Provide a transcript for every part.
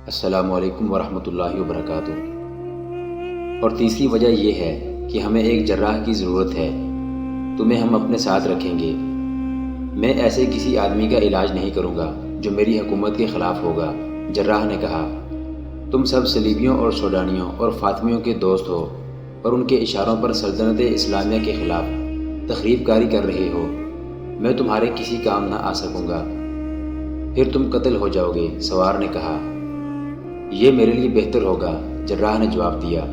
السلام علیکم ورحمۃ اللہ وبرکاتہ۔ اور تیسری وجہ یہ ہے کہ ہمیں ایک جراح کی ضرورت ہے۔ تمہیں ہم اپنے ساتھ رکھیں گے۔ میں ایسے کسی آدمی کا علاج نہیں کروں گا جو میری حکومت کے خلاف ہوگا، جراح نے کہا۔ تم سب صلیبیوں اور سوڈانیوں اور فاطمیوں کے دوست ہو اور ان کے اشاروں پر سلطنت اسلامیہ کے خلاف تخریب کاری کر رہے ہو۔ میں تمہارے کسی کام نہ آ سکوں گا، پھر تم قتل ہو جاؤ گے، سوار نے کہا۔ یہ میرے لیے بہتر ہوگا، جراح نے جواب دیا۔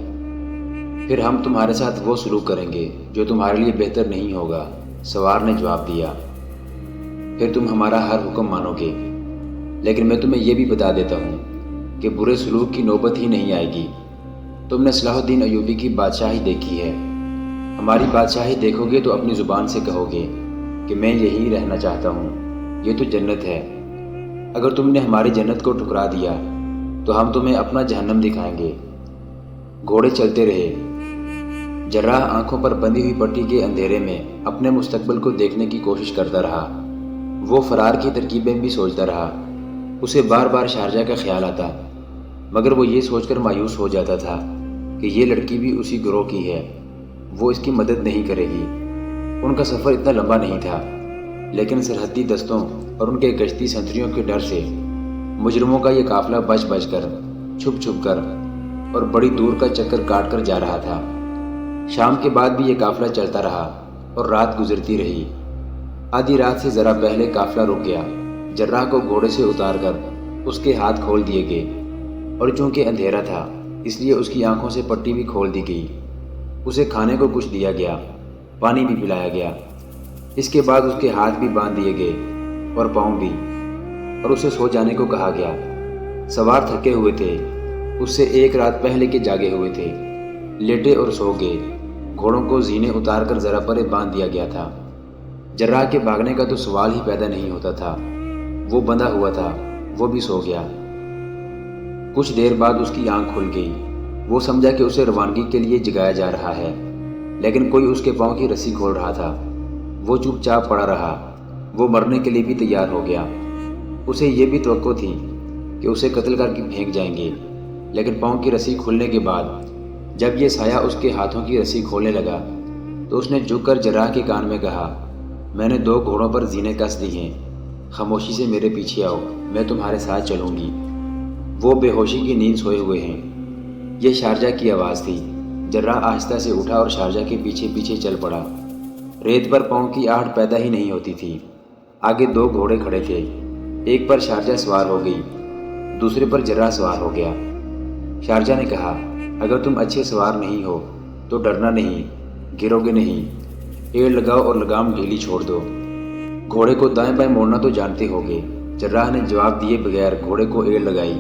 پھر ہم تمہارے ساتھ وہ سلوک کریں گے جو تمہارے لیے بہتر نہیں ہوگا، سوار نے جواب دیا۔ پھر تم ہمارا ہر حکم مانو گے، لیکن میں تمہیں یہ بھی بتا دیتا ہوں کہ برے سلوک کی نوبت ہی نہیں آئے گی۔ تم نے صلاح الدین ایوبی کی بادشاہی دیکھی ہے، ہماری بادشاہی دیکھو گے تو اپنی زبان سے کہو گے کہ میں یہیں رہنا چاہتا ہوں، یہ تو جنت ہے۔ اگر تم نے ہماری جنت کو ٹھکرا دیا تو ہم تمہیں اپنا جہنم دکھائیں گے۔ گھوڑے چلتے رہے۔ جراح آنکھوں پر بندھی ہوئی پٹی کے اندھیرے میں اپنے مستقبل کو دیکھنے کی کوشش کرتا رہا۔ وہ فرار کی ترکیبیں بھی سوچتا رہا۔ اسے بار بار شارجہ کا خیال آتا، مگر وہ یہ سوچ کر مایوس ہو جاتا تھا کہ یہ لڑکی بھی اسی گروہ کی ہے، وہ اس کی مدد نہیں کرے گی۔ ان کا سفر اتنا لمبا نہیں تھا، لیکن سرحدی دستوں اور ان کے گشتی سنتریوں کے ڈر سے مجرموں کا یہ قافلہ بچ بچ کر، چھپ چھپ کر اور بڑی دور کا چکر کاٹ کر جا رہا تھا۔ شام کے بعد بھی یہ قافلہ چلتا رہا اور رات گزرتی رہی۔ آدھی رات سے ذرا پہلے قافلہ رک گیا۔ جراح کو گھوڑے سے اتار کر اس کے ہاتھ کھول دیے گئے، اور چونکہ اندھیرا تھا اس لیے اس کی آنکھوں سے پٹی بھی کھول دی گئی۔ اسے کھانے کو کچھ دیا گیا، پانی بھی پلایا گیا۔ اس کے بعد اس کے ہاتھ بھی باندھ دیے گئے اور پاؤں بھی، اور اسے سو جانے کو کہا گیا۔ سوار تھکے ہوئے تھے، اس سے ایک رات پہلے کے جاگے ہوئے تھے، لیٹے اور سو گئے۔ گھوڑوں کو زینے اتار کر ذرا پرے باندھ دیا گیا تھا۔ جراح کے بھاگنے کا تو سوال ہی پیدا نہیں ہوتا تھا۔ وہ بندھا ہوا تھا، وہ بھی سو گیا۔ کچھ دیر بعد اس کی آنکھ کھل گئی۔ وہ سمجھا کہ اسے روانگی کے لیے جگایا جا رہا ہے، لیکن کوئی اس کے پاؤں کی رسی کھول رہا تھا۔ وہ چپ چاپ پڑا رہا۔ وہ مرنے کے لیے بھی تیار ہو گیا۔ اسے یہ بھی توقع تھی کہ اسے قتل کر کے پھینک جائیں گے، لیکن پاؤں کی رسی کھلنے کے بعد جب یہ سایہ اس کے ہاتھوں کی رسی کھولنے لگا تو اس نے جھک کر جراح کے کان میں کہا، میں نے 2 گھوڑوں پر زینے کس دی ہیں، خاموشی سے میرے پیچھے آؤ، میں تمہارے ساتھ چلوں گی۔ وہ بے ہوشی کی نیند سوئے ہوئے ہیں۔ یہ شارجہ کی آواز تھی۔ جراح آہستہ سے اٹھا اور شارجہ کے پیچھے پیچھے چل پڑا۔ ریت پر پاؤں کی آہٹ پیدا ہی نہیں ہوتی تھی۔ آگے 2 گھوڑے کھڑے تھے، ایک پر شارجہ سوار ہو گئی، دوسرے پر جراح سوار ہو گیا۔ شارجہ نے کہا، اگر تم اچھے سوار نہیں ہو تو ڈرنا نہیں، گرو گے نہیں، ایڑ لگاؤ اور لگام ڈھیلی چھوڑ دو۔ گھوڑے کو دائیں بائیں موڑنا تو جانتے ہوگے۔ جراح نے جواب دیے بغیر گھوڑے کو ایڑ لگائی۔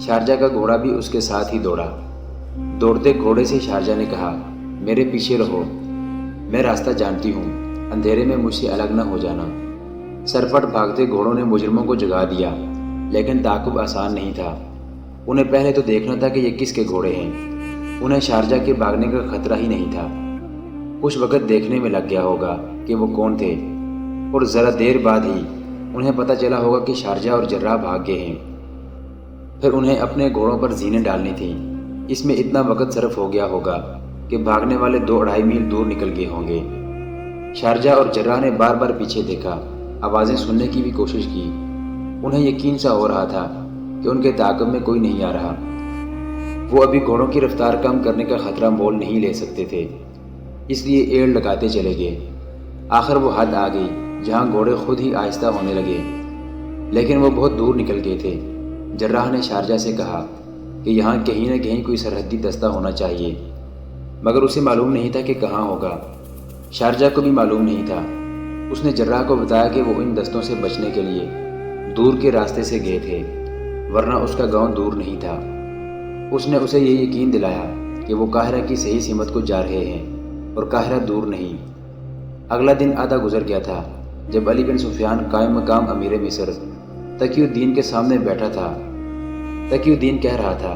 شارجہ کا گھوڑا بھی اس کے ساتھ ہی دوڑا۔ دوڑتے گھوڑے سے شارجہ نے کہا، میرے پیچھے رہو، میں راستہ جانتی ہوں، اندھیرے میں مجھ سے الگ نہ ہو جانا۔ سرپٹ بھاگتے گھوڑوں نے مجرموں کو جگا دیا، لیکن تعاقب آسان نہیں تھا۔ انہیں پہلے تو دیکھنا تھا کہ یہ کس کے گھوڑے ہیں۔ انہیں شارجہ کے بھاگنے کا خطرہ ہی نہیں تھا۔ کچھ وقت دیکھنے میں لگ گیا ہوگا کہ وہ کون تھے، اور ذرا دیر بعد ہی انہیں پتہ چلا ہوگا کہ شارجہ اور جراح بھاگ گئے ہیں۔ پھر انہیں اپنے گھوڑوں پر زینے ڈالنی تھیں۔ اس میں اتنا وقت صرف ہو گیا ہوگا کہ بھاگنے والے 2-2.5 میل دور نکل گئے ہوں گے۔ شارجہ اور جراح نے بار بار پیچھے دیکھا، آوازیں سننے کی بھی کوشش کی۔ انہیں یقین سا ہو رہا تھا کہ ان کے تعاقب میں کوئی نہیں آ رہا۔ وہ ابھی گھوڑوں کی رفتار کم کرنے کا خطرہ مول نہیں لے سکتے تھے، اس لیے ایڑ لگاتے چلے گئے۔ آخر وہ حد آ گئی جہاں گھوڑے خود ہی آہستہ ہونے لگے، لیکن وہ بہت دور نکل گئے تھے۔ جراح نے شارجہ سے کہا کہ یہاں کہیں نہ کہیں کوئی سرحدی دستہ ہونا چاہیے، مگر اسے معلوم نہیں تھا کہ کہاں ہوگا۔ شارجہ کو بھی معلوم نہیں تھا۔ اس نے جراح کو بتایا کہ وہ ان دستوں سے بچنے کے لیے دور کے راستے سے گئے تھے، ورنہ اس کا گاؤں دور نہیں تھا۔ اس نے اسے یہ یقین دلایا کہ وہ قاہرہ کی صحیح سمت کو جا رہے ہیں اور قاہرہ دور نہیں۔ اگلا دن آدھا گزر گیا تھا جب علی بن سفیان قائم مقام امیر مصر تقی الدین کے سامنے بیٹھا تھا۔ تقی الدین کہہ رہا تھا،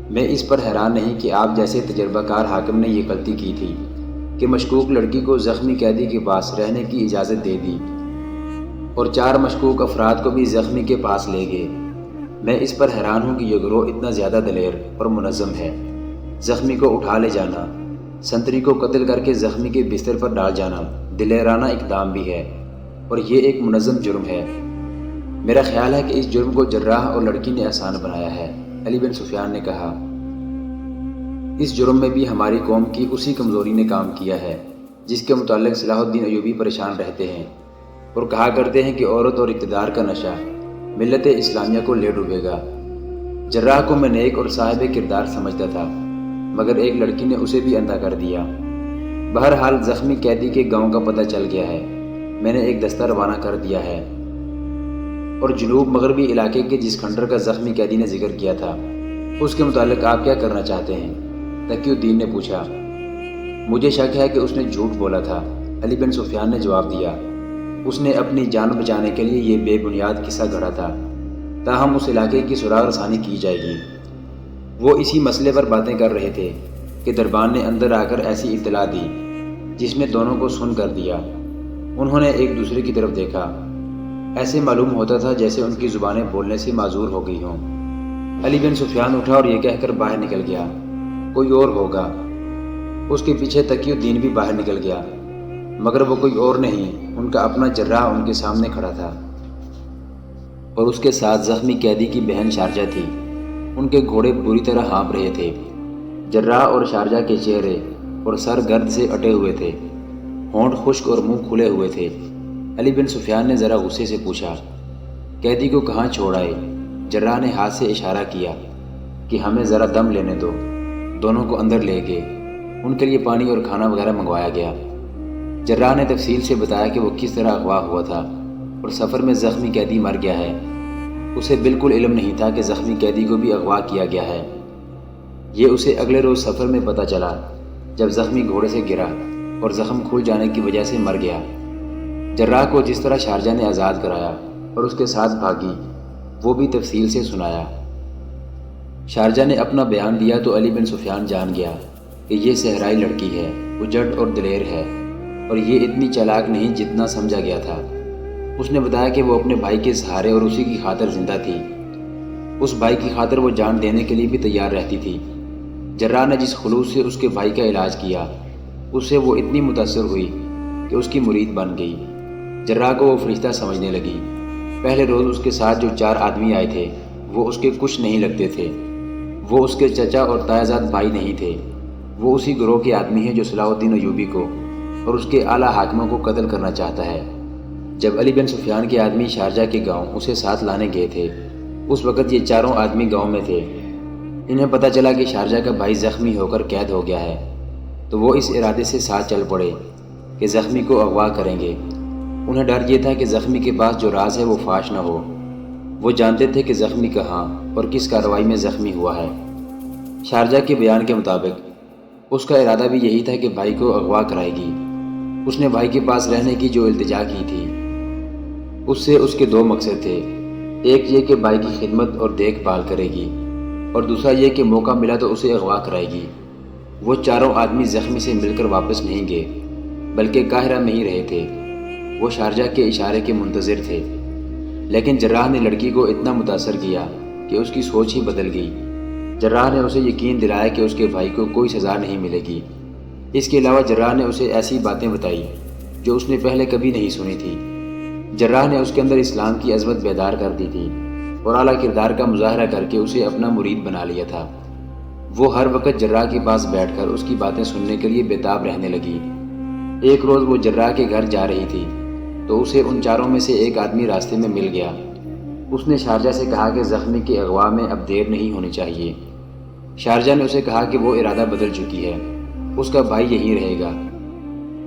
میں اس پر حیران نہیں کہ آپ جیسے تجربہ کار حاکم نے یہ غلطی کی تھی کہ مشکوک لڑکی کو زخمی قیدی کے پاس رہنے کی اجازت دے دی اور 4 مشکوک افراد کو بھی زخمی کے پاس لے گئے۔ میں اس پر حیران ہوں کہ یہ گروہ اتنا زیادہ دلیر اور منظم ہے۔ زخمی کو اٹھا لے جانا، سنتری کو قتل کر کے زخمی کے بستر پر ڈال جانا دلیرانہ اقدام بھی ہے، اور یہ ایک منظم جرم ہے۔ میرا خیال ہے کہ اس جرم کو جراح اور لڑکی نے آسان بنایا ہے، علی بن سفیان نے کہا۔ اس جرم میں بھی ہماری قوم کی اسی کمزوری نے کام کیا ہے جس کے متعلق صلاح الدین ایوبی پریشان رہتے ہیں اور کہا کرتے ہیں کہ عورت اور اقتدار کا نشہ ملت اسلامیہ کو لے ڈوبے گا۔ جراح کو میں نیک اور صاحب کردار سمجھتا تھا، مگر ایک لڑکی نے اسے بھی اندھا کر دیا۔ بہرحال زخمی قیدی کے گاؤں کا پتہ چل گیا ہے، میں نے ایک دستہ روانہ کر دیا ہے، اور جنوب مغربی علاقے کے جس کھنڈر کا زخمی قیدی نے ذکر کیا تھا اس کے متعلق آپ کیا کرنا چاہتے ہیں؟ تقی الدین نے پوچھا۔ مجھے شک ہے کہ اس نے جھوٹ بولا تھا، علی بن سفیان نے جواب دیا۔ اس نے اپنی جان بچانے کے لیے یہ بے بنیاد قصہ گھڑا تھا، تاہم اس علاقے کی سراغ رسانی کی جائے گی۔ وہ اسی مسئلے پر باتیں کر رہے تھے کہ دربان نے اندر آ کر ایسی اطلاع دی جس نے دونوں کو سن کر دیا۔ انہوں نے ایک دوسرے کی طرف دیکھا، ایسے معلوم ہوتا تھا جیسے ان کی زبانیں بولنے سے معذور ہو گئی ہوں۔ علی بن سفیان اٹھا اور یہ کہہ کر باہر نکل گیا، کوئی اور ہوگا۔ اس کے پیچھے تقی الدین بھی باہر نکل گیا، مگر وہ کوئی اور نہیں، ان کا اپنا جراح ان کے سامنے کھڑا تھا، اور اس کے ساتھ زخمی قیدی کی بہن شارجہ تھی۔ ان کے گھوڑے بری طرح ہانپ رہے تھے۔ جراح اور شارجہ کے چہرے اور سر گرد سے اٹے ہوئے تھے، ہونٹ خشک اور منہ کھلے ہوئے تھے۔ علی بن سفیان نے ذرا غصے سے پوچھا، قیدی کو کہاں چھوڑ آئے؟ جراح نے ہاتھ سے اشارہ کیا کہ ہمیں ذرا دم لینے دو۔ دونوں کو اندر لے گئے، ان کے لیے پانی اور کھانا وغیرہ منگوایا گیا۔ جراح نے تفصیل سے بتایا کہ وہ کس طرح اغوا ہوا تھا اور سفر میں زخمی قیدی مر گیا ہے۔ اسے بالکل علم نہیں تھا کہ زخمی قیدی کو بھی اغوا کیا گیا ہے۔ یہ اسے اگلے روز سفر میں پتہ چلا جب زخمی گھوڑے سے گرا اور زخم کھل جانے کی وجہ سے مر گیا۔ جراح کو جس طرح شارجہ نے آزاد کرایا اور اس کے ساتھ بھاگی وہ بھی تفصیل سے سنایا۔ شارجہ نے اپنا بیان دیا تو علی بن سفیان جان گیا کہ یہ صحرائی لڑکی ہے، اجڑ اور دلیر ہے، اور یہ اتنی چالاک نہیں جتنا سمجھا گیا تھا۔ اس نے بتایا کہ وہ اپنے بھائی کے سہارے اور اسی کی خاطر زندہ تھی۔ اس بھائی کی خاطر وہ جان دینے کے لیے بھی تیار رہتی تھی۔ جراح نے جس خلوص سے اس کے بھائی کا علاج کیا اس سے وہ اتنی متاثر ہوئی کہ اس کی مرید بن گئی۔ جراح کو وہ فرشتہ سمجھنے لگی۔ پہلے روز اس کے ساتھ جو 4 آدمی آئے تھے وہ اس کے کچھ نہیں لگتے تھے، وہ اس کے چچا اور تایزاد بھائی نہیں تھے۔ وہ اسی گروہ کے آدمی ہیں جو صلاح الدین ایوبی کو اور اس کے اعلیٰ حاکموں کو قتل کرنا چاہتا ہے۔ جب علی بن سفیان کے آدمی شارجہ کے گاؤں اسے ساتھ لانے گئے تھے اس وقت یہ 4 آدمی گاؤں میں تھے۔ انہیں پتہ چلا کہ شارجہ کا بھائی زخمی ہو کر قید ہو گیا ہے تو وہ اس ارادے سے ساتھ چل پڑے کہ زخمی کو اغوا کریں گے۔ انہیں ڈر یہ تھا کہ زخمی کے پاس جو راز ہے وہ فاش نہ ہو۔ وہ جانتے تھے کہ زخمی کہاں اور کس کارروائی میں زخمی ہوا ہے۔ شارجہ کے بیان کے مطابق اس کا ارادہ بھی یہی تھا کہ بھائی کو اغوا کرائے گی۔ اس نے بھائی کے پاس رہنے کی جو التجا کی تھی اس سے اس کے 2 مقصد تھے، ایک یہ کہ بھائی کی خدمت اور دیکھ بھال کرے گی، اور دوسرا یہ کہ موقع ملا تو اسے اغوا کرائے گی۔ وہ 4 آدمی زخمی سے مل کر واپس نہیں گئے بلکہ قاہرہ میں ہی رہے تھے۔ وہ شارجہ کے اشارے کے منتظر تھے، لیکن جراح نے لڑکی کو اتنا متاثر کیا کہ اس کی سوچ ہی بدل گئی۔ جراح نے اسے یقین دلایا کہ اس کے بھائی کو کوئی سزا نہیں ملے گی۔ اس کے علاوہ جراح نے اسے ایسی باتیں بتائی جو اس نے پہلے کبھی نہیں سنی تھی۔ جراح نے اس کے اندر اسلام کی عظمت بیدار کر دی تھی اور اعلیٰ کردار کا مظاہرہ کر کے اسے اپنا مرید بنا لیا تھا۔ وہ ہر وقت جراح کے پاس بیٹھ کر اس کی باتیں سننے کے لیے بےتاب رہنے لگی۔ ایک روز وہ جراح کے گھر جا رہی تھی تو اسے ان 4 میں سے ایک آدمی راستے میں مل گیا۔ اس نے شارجہ سے کہا کہ زخمی کے اغوا میں اب دیر نہیں ہونی چاہیے۔ شارجہ نے اسے کہا کہ وہ ارادہ بدل چکی ہے، اس کا بھائی یہیں رہے گا۔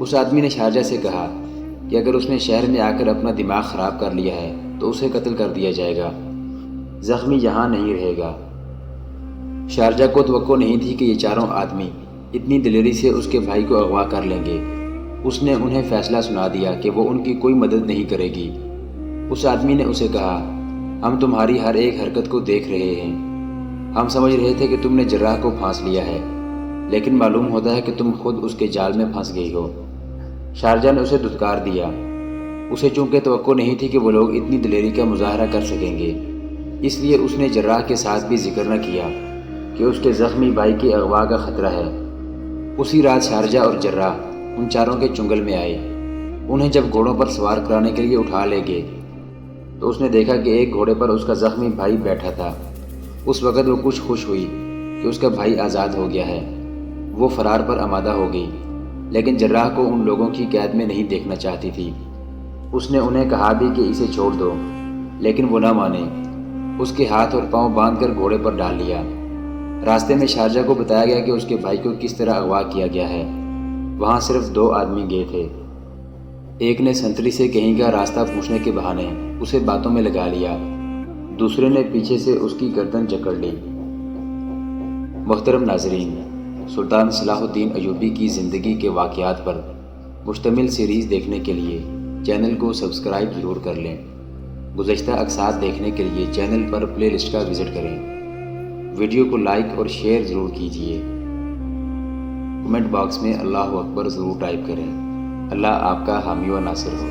اس آدمی نے شارجہ سے کہا کہ اگر اس نے شہر میں آ کر اپنا دماغ خراب کر لیا ہے تو اسے قتل کر دیا جائے گا، زخمی یہاں نہیں رہے گا۔ شارجہ کو توقع نہیں تھی کہ یہ 4 آدمی اتنی دلیری سے اس کے بھائی کو اغوا کر لیں گے۔ اس نے انہیں فیصلہ سنا دیا کہ وہ ان کی کوئی مدد نہیں کرے گی۔ اس آدمی نے اسے کہا، ہم تمہاری ہر ایک حرکت کو دیکھ رہے ہیں۔ ہم سمجھ رہے تھے کہ تم نے جراح کو پھانس لیا ہے، لیکن معلوم ہوتا ہے کہ تم خود اس کے جال میں پھنس گئی ہو۔ شارجہ نے اسے دھتکار دیا۔ اسے چونکہ توقع نہیں تھی کہ وہ لوگ اتنی دلیری کا مظاہرہ کر سکیں گے۔ اس لیے اس نے جراح کے ساتھ بھی ذکر نہ کیا کہ اس کے زخمی بھائی کے اغوا کا خطرہ ہے۔ اسی رات شارجہ اور جراح ان چاروں کے چنگل میں آئے۔ انہیں جب گھوڑوں پر سوار کرانے کے لیے اٹھا لے گئے تو اس نے دیکھا کہ ایک گھوڑے پر اس کا زخمی بھائی بیٹھا تھا۔ اس وقت وہ کچھ خوش ہوئی کہ اس کا بھائی آزاد ہو گیا ہے۔ وہ فرار پر آمادہ ہو گئی، لیکن جراح کو ان لوگوں کی قید میں نہیں دیکھنا چاہتی تھی۔ اس نے انہیں کہا بھی کہ اسے چھوڑ دو، لیکن وہ نہ مانے۔ اس کے ہاتھ اور پاؤں باندھ کر گھوڑے پر ڈال لیا۔ راستے میں شارجہ کو بتایا گیا کہ اس کے بھائی کو کس طرح اغوا کیا گیا ہے۔ وہاں صرف 2 آدمی گئے تھے۔ ایک نے سنتری سے کہیں کا راستہ پوچھنے کے بہانے اسے باتوں میں لگا لیا، دوسرے نے پیچھے سے اس کی گردن جکڑ لی۔ محترم ناظرین، سلطان صلاح الدین ایوبی کی زندگی کے واقعات پر مشتمل سیریز دیکھنے کے لیے چینل کو سبسکرائب ضرور کر لیں۔ گزشتہ اقساط دیکھنے کے لیے چینل پر پلے لسٹ کا وزٹ کریں۔ ویڈیو کو لائک اور شیئر ضرور کیجیے۔ کمنٹ باکس میں اللہ اکبر ضرور ٹائپ کریں۔ اللہ آپ کا حامی و ناصر ہو۔